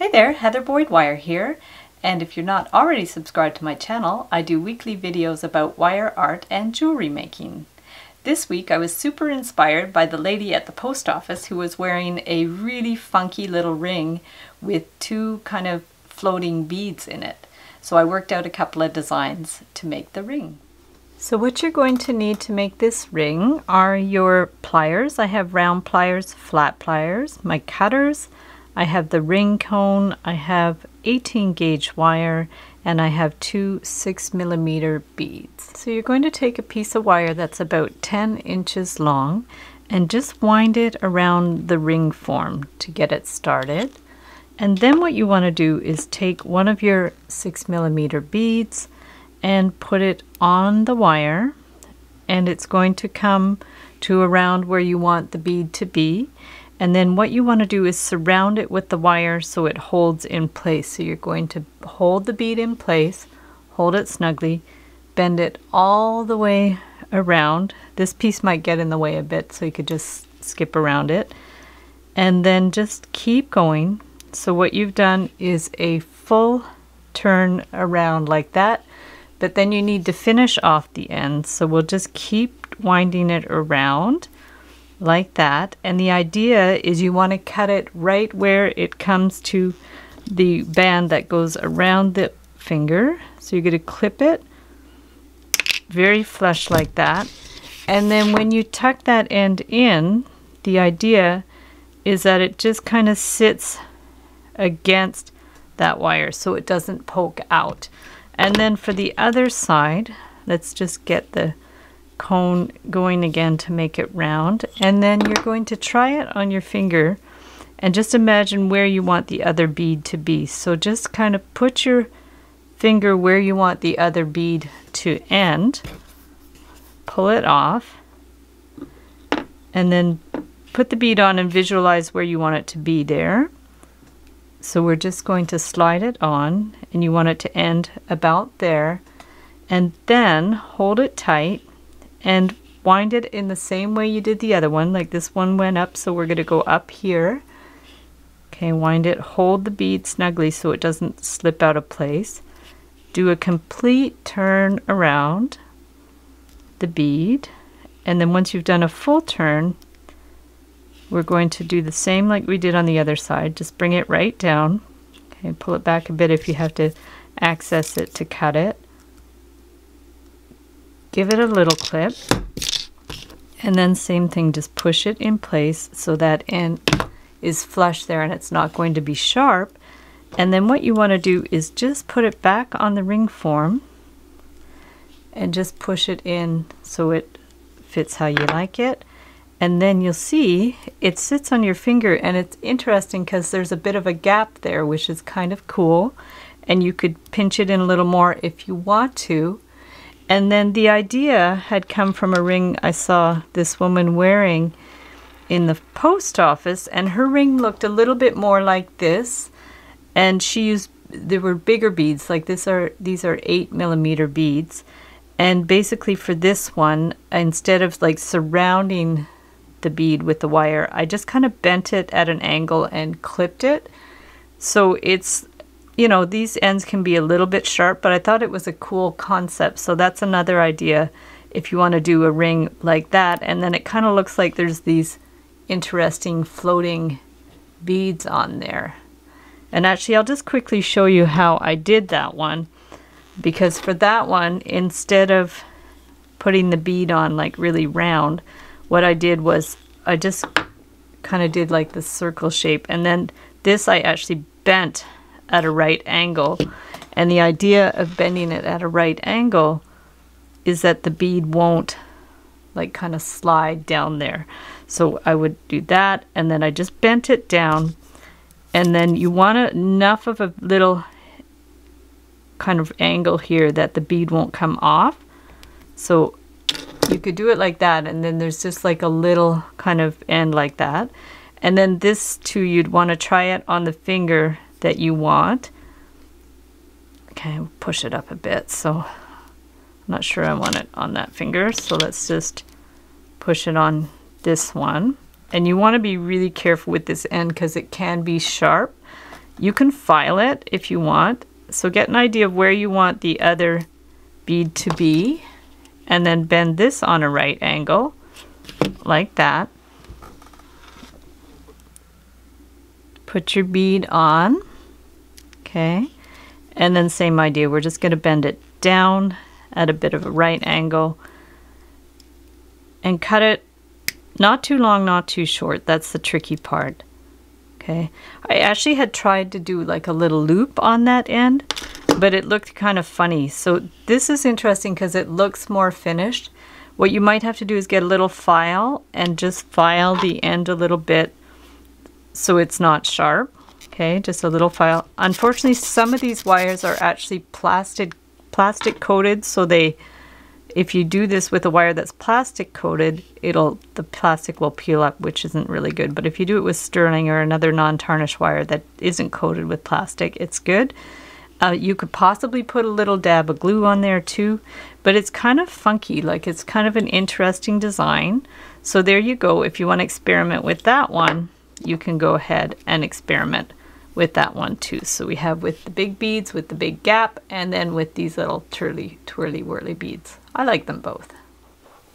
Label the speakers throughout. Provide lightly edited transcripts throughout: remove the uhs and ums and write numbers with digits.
Speaker 1: Hey there, Heather Boyd Wire here, and if you're not already subscribed to my channel, I do weekly videos about wire art and jewelry making. This week I was super inspired by the lady at the post office who was wearing a really funky little ring with two kind of floating beads in it. So I worked out a couple of designs to make the ring. So what you're going to need to make this ring are your pliers. I have round pliers, flat pliers, my cutters, I have the ring cone, I have 18 gauge wire, and I have two 6mm beads. So you're going to take a piece of wire that's about 10 inches long and just wind it around the ring form to get it started. And then what you want to do is take one of your 6mm beads and put it on the wire, and it's going to come to around where you want the bead to be. And then what you want to do is surround it with the wire so it holds in place. So you're going to hold the bead in place, hold it snugly, bend it all the way around. This piece might get in the way a bit, so you could just skip around it. And then just keep going. So what you've done is a full turn around like that, but then you need to finish off the end. So we'll just keep winding it around like that, and the idea is you want to cut it right where it comes to the band that goes around the finger. So you're going to clip it very flush like that, and then when you tuck that end in, the idea is that it just kind of sits against that wire so it doesn't poke out. And then for the other side, let's just get the cone going again to make it round, and then you're going to try it on your finger and just imagine where you want the other bead to be. So just kind of put your finger where you want the other bead to end, pull it off, and then put the bead on and visualize where you want it to be there. So we're just going to slide it on, and you want it to end about there, and then hold it tight and wind it in the same way you did the other one. Like this one went up, so we're going to go up here. Okay, wind it, hold the bead snugly so it doesn't slip out of place. Do a complete turn around the bead, and then once you've done a full turn, we're going to do the same like we did on the other side. Just bring it right down. Okay, pull it back a bit if you have to access it to cut it. Give it a little clip, and then same thing, just push it in place so that end is flush there and it's not going to be sharp. And then what you want to do is just put it back on the ring form and just push it in so it fits how you like it. And then you'll see it sits on your finger, and it's interesting because there's a bit of a gap there, which is kind of cool, and you could pinch it in a little more if you want to. And then the idea had come from a ring I saw this woman wearing in the post office, and her ring looked a little bit more like this, and there were bigger beads, like these are 8mm beads. And basically for this one, instead of like surrounding the bead with the wire, I just kind of bent it at an angle and clipped it. So it's, you know, these ends can be a little bit sharp, but I thought it was a cool concept. So that's another idea if you want to do a ring like that. And then it kind of looks like there's these interesting floating beads on there. And actually, I'll just quickly show you how I did that one. Because for that one, instead of putting the bead on like really round, what I did was I just kind of did like the circle shape. And then this I actually bent at a right angle, and the idea of bending it at a right angle is that the bead won't like kind of slide down there. So I would do that, and then I just bent it down, and then you want enough of a little kind of angle here that the bead won't come off. So you could do it like that, and then there's just like a little kind of end like that. And then this too, you'd want to try it on the finger that you want. Okay, push it up a bit, so I'm not sure I want it on that finger, so let's just push it on this one. And you want to be really careful with this end because it can be sharp. You can file it if you want. So get an idea of where you want the other bead to be, and then bend this on a right angle like that. Put your bead on, okay, and then same idea, we're just going to bend it down at a bit of a right angle and cut it not too long, not too short. That's the tricky part. Okay, I actually had tried to do like a little loop on that end, but it looked kind of funny. So this is interesting because it looks more finished. What you might have to do is get a little file and just file the end a little bit so it's not sharp. Okay, just a little file. Unfortunately, some of these wires are actually plastic coated, so if you do this with a wire that's plastic coated, the plastic will peel up, which isn't really good. But if you do it with sterling or another non-tarnished wire that isn't coated with plastic, it's good. You could possibly put a little dab of glue on there too, but it's kind of funky, like it's kind of an interesting design. So there you go. If you want to experiment with that one, you can go ahead and experiment with that one too. So we have with the big beads, with the big gap, and then with these little twirly whirly beads. I like them both.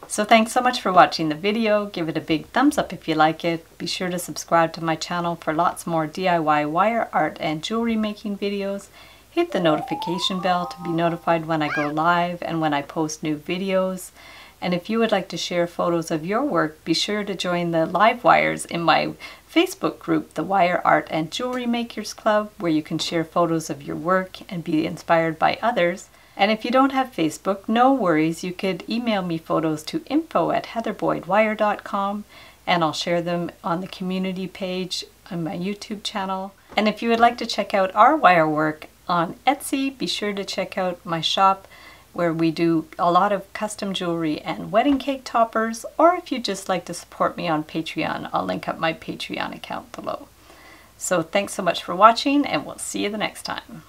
Speaker 1: So thanks so much for watching the video. Give it a big thumbs up if you like it. Be sure to subscribe to my channel for lots more DIY wire art and jewelry making videos. Hit the notification bell to be notified when I go live and when I post new videos. And if you would like to share photos of your work, be sure to join the live wires in my Facebook group, the Wire Art and Jewelry Makers Club, where you can share photos of your work and be inspired by others. And if you don't have Facebook, no worries, you could email me photos to info@heatherboydwire.com, and I'll share them on the community page on my YouTube channel. And if you would like to check out our wire work on Etsy, be sure to check out my shop where we do a lot of custom jewelry and wedding cake toppers, or if you'd just like to support me on Patreon, I'll link up my Patreon account below. So thanks so much for watching, and we'll see you the next time.